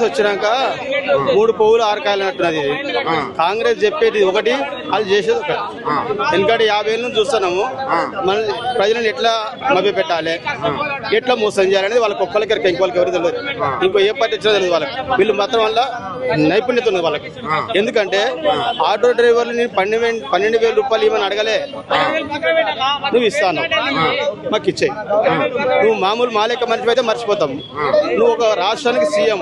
కాంగ్రెస్ వచ్చినాక 3 పువ్వులు 6 కాయలు అన్నట్టున్నది. కాంగ్రెస్ చెప్పేది ఒకటి, అది చేసేది ఒకటి. ఎందుకంటే 50 ఏళ్ళ నుంచి చూస్తున్నాము, మన ప్రజలను ఎట్లా మభ్య పెట్టాలి, ఎట్లా మోసం చేయాలనేది వాళ్ళకి ఒక్కరికి ఇంకోళ్ళకి ఎవరు తెలియదు. ఇంకో ఏ పార్టీ వచ్చినా తెలియదు వాళ్ళకి. వీళ్ళు మాత్రం వల్ల నైపుణ్యత ఉంది వాళ్ళకి. ఎందుకంటే ఆటో డ్రైవర్లు నేను 12,000 రూపాయలు ఇవ్వని అడగలే, నువ్వు ఇస్తాను, మాకు ఇచ్చేయి. నువ్వు మామూలు మాలేక మనిషి అయితే మర్చిపోతాము. నువ్వు ఒక రాష్ట్రానికి సీఎం,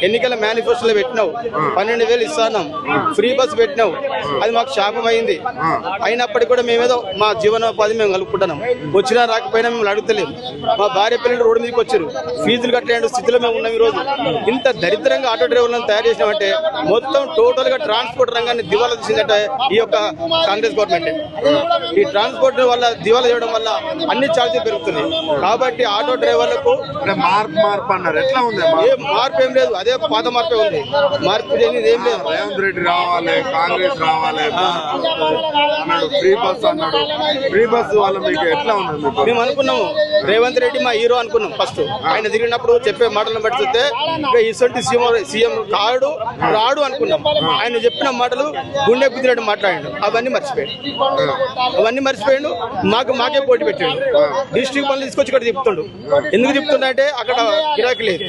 ఎన్నికల మేనిఫెస్టోలో పెట్టినావు, 12,000 ఇస్తాను, ఫ్రీ బస్ పెట్టినావు. అది మాకు శాపం అయింది. అయినప్పటికీ కూడా మేమేదో మా జీవనోపాధి మేము కలుపుకుంటున్నాం. వచ్చినా రాకపోయినా మేము అడుగుతలేము. మా భార్య పిల్లలు రోడ్డు మీదకి వచ్చారు, ఫీజులు కట్టలేని స్థితిలో మేము ఉన్నాం. ఈరోజు ఇంత దరిద్రంగా ఆటో డ్రైవర్లను తయారు చేసినామంటే మొత్తం టోటల్ గా ట్రాన్స్పోర్ట్ రంగాన్ని దివాలా తీసిందంటే ఈ యొక్క కాంగ్రెస్ గవర్నమెంట్. ఈ ట్రాన్స్పోర్ట్ వల్ల దివాలా చేయడం వల్ల అన్ని ఛార్జీలు పెరుగుతున్నాయి. కాబట్టి ఆటో డ్రైవర్లకు మార్పు అన్నారు. ఎట్లా ఉంది? ఏ మార్పు ఏం లేదు, అదే పాత మార్పే ఉంది. మార్పు చేయలేదు ఏం లేదు. రేవంత్ రెడ్డి రావాలి, కాంగ్రెస్ రావాలి అన్నాడు, ఫ్రీ బస్ అన్నాడు. ఫ్రీ బస్ వల్ల మీకు ఎట్లా ఉంది? మేము అనుకున్నాము రేవంత్ రెడ్డి మా హీరో అనుకున్నాం. ఫస్ట్ ఆయన తిరిగినప్పుడు చెప్పే మాటలను బట్టి చూస్తే ఇసొంటి సీఎం రాడు అనుకున్నాం. ఆయన చెప్పిన మాటలు గుండె కుదిరేట్టు మాట్లాడాడు. అవన్నీ మర్చిపోయాడు. మాకే పోటీ పెట్టాడు. డిస్ట్రిక్ట్ పనులు తీసుకొచ్చి ఇక్కడ తిప్పుతుండు. ఎందుకు తిప్పుతుండే అక్కడ గిరాకీ లేదు,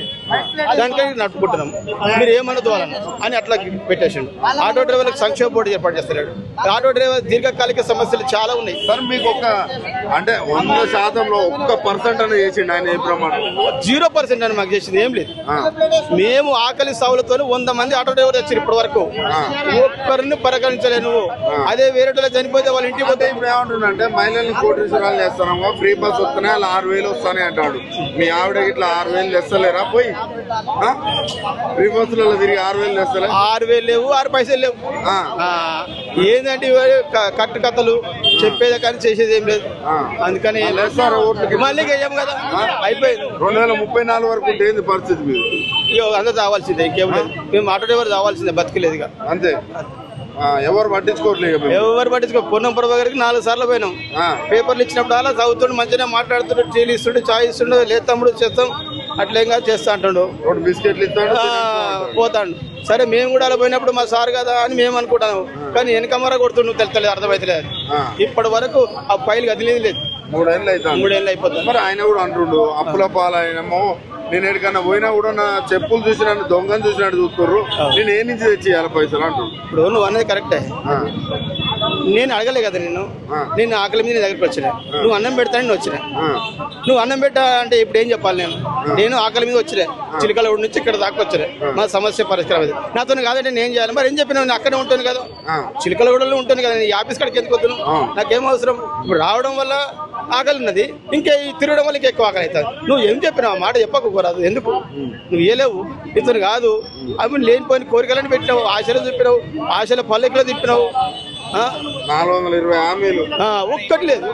దానికని నడుపుకుంటున్నాం. మీరు ఏమన్నా దోవాలన్నా అని అట్లా పెట్టేసాడు. ఆటో డ్రైవర్లకు సంక్షేమ బోర్డు ఏర్పాటు చేస్తున్నాడు. ఆటో డ్రైవర్ దీర్ఘకాలిక సమస్యలు చాలా ఉన్నాయి. సార్ మీకు అంటే 100%లో 1% అని చేసిండు ఆయన. ఏ ప్రమాణం? 0% అని మాకు చేసింది ఏం లేదు. మేము ఆకలి సావులతో 100 మంది ఆటో డ్రైవర్ వచ్చారు ఇప్పటి వరకు, ఒక్కరిని పరిగణించలేదు. నువ్వు అదే వేరే చనిపోతే వాళ్ళ ఇంటికి పోతే ఇప్పుడు ఏమంటుండే, మహిళల్ని కోటీశ్వరాలు చేస్తున్నాము, ఫ్రీ బస్ వస్తున్నాయి, అలా 6,000 వస్తానే అంటాడు. మీ ఆవిడ ఇట్లా 6,000 తెస్తలేరా? పోయి ఫ్రీ బస్సులలో తిరిగి 6,000 తెస్తలే? 6,000 లేవు, 6 పైసలు లేవు. ఏంటంటే కట్టు కథలు చెప్పేది కానీ చేసేది ఏం లేదు. అందుకని మళ్ళీ వేయం కదా, అయిపోయింది. 2034 వరకు ఉంటే ఏంది పరిస్థితి? మీరు అందరూ రావాల్సిందే, ఇంకేం లేదు. మేము ఆటో డ్రైవర్ రావాల్సిందే, బతికలేదు ఇక అంతే. ఎవరు పట్టించుకోవట్లేదు. పొన్నం ప్రభా గారికి 4 సార్లు పోయినాం. పేపర్లు ఇచ్చినప్పుడు అలా చదువుతుండు, మంచిగా మాట్లాడుతుండు, టీలు ఇస్తుండు, చాయ్ ఇస్తుండు, లేదు తమ్ముడు చేస్తాం అట్లేం కాదు చేస్తా అంటుండు, బిస్కెట్లు ఇస్తాడు, పోతాడు. సరే మేము కూడా అలా పోయినప్పుడు మా సార్ కదా అని మేము అనుకుంటాము. కానీ వెనకమర కొడుతుండు, తెలుస్తలేదు, అర్థమైతలేదు. ఇప్పటి వరకు ఆ ఫైల్ కదిలేదు లేదు. 3 ఏళ్ళు అయిపోతుంది. మరి ఆయన కూడా అంటుండు అప్పుల పాలైనమో, నేను ఎక్కడికన్నా పోయినా కూడా నా చెప్పులు చూసినట్టు, దొంగను చూసినట్టు చూస్తుర్రు, నేను ఏ నుంచి తెచ్చేయాలి పైసలు అంటుండు. ఇప్పుడు నువ్వు అనేది కరెక్టే. నేను అడగలే కదా నేను ఆకలి మీద నీ దగ్గరికి వచ్చినా. నువ్వు అన్నం పెడతానని నేను వచ్చినా. నువ్వు అన్నం పెట్టా అంటే ఇప్పుడు ఏం చెప్పాలి? నేను ఆకలి మీద వచ్చినా, చిలకల నుంచి ఇక్కడ దాకా వచ్చినా. మా సమస్య పరిష్కారం అది నాతో కాదంటే నేను చేయాలి. మరి ఏం చెప్పినా, నేను అక్కడే ఉంటాను కదా, చిలకలగూడలో ఉంటాను కదా, నేను ఆఫీస్ కాడికి ఎందుకు వద్దును? నాకేం అవసరం? ఇప్పుడు రావడం వల్ల ఆకలి ఉన్నది, ఇంకా తిరగడం వల్ల ఇంకా ఎక్కువ ఆకలి అవుతుంది. నువ్వు ఏం చెప్పినావు? మాట చెప్పకపోరాదు. ఎందుకు నువ్వు ఏలేవు? ఇతను కాదు, అవి లేనిపోయిన కోరికలను పెట్టినావు, ఆశలు చెప్పినావు, ఆశల పల్లెకులు తిప్పినావు. 420 హామీలు ఒక్కటి లేదు.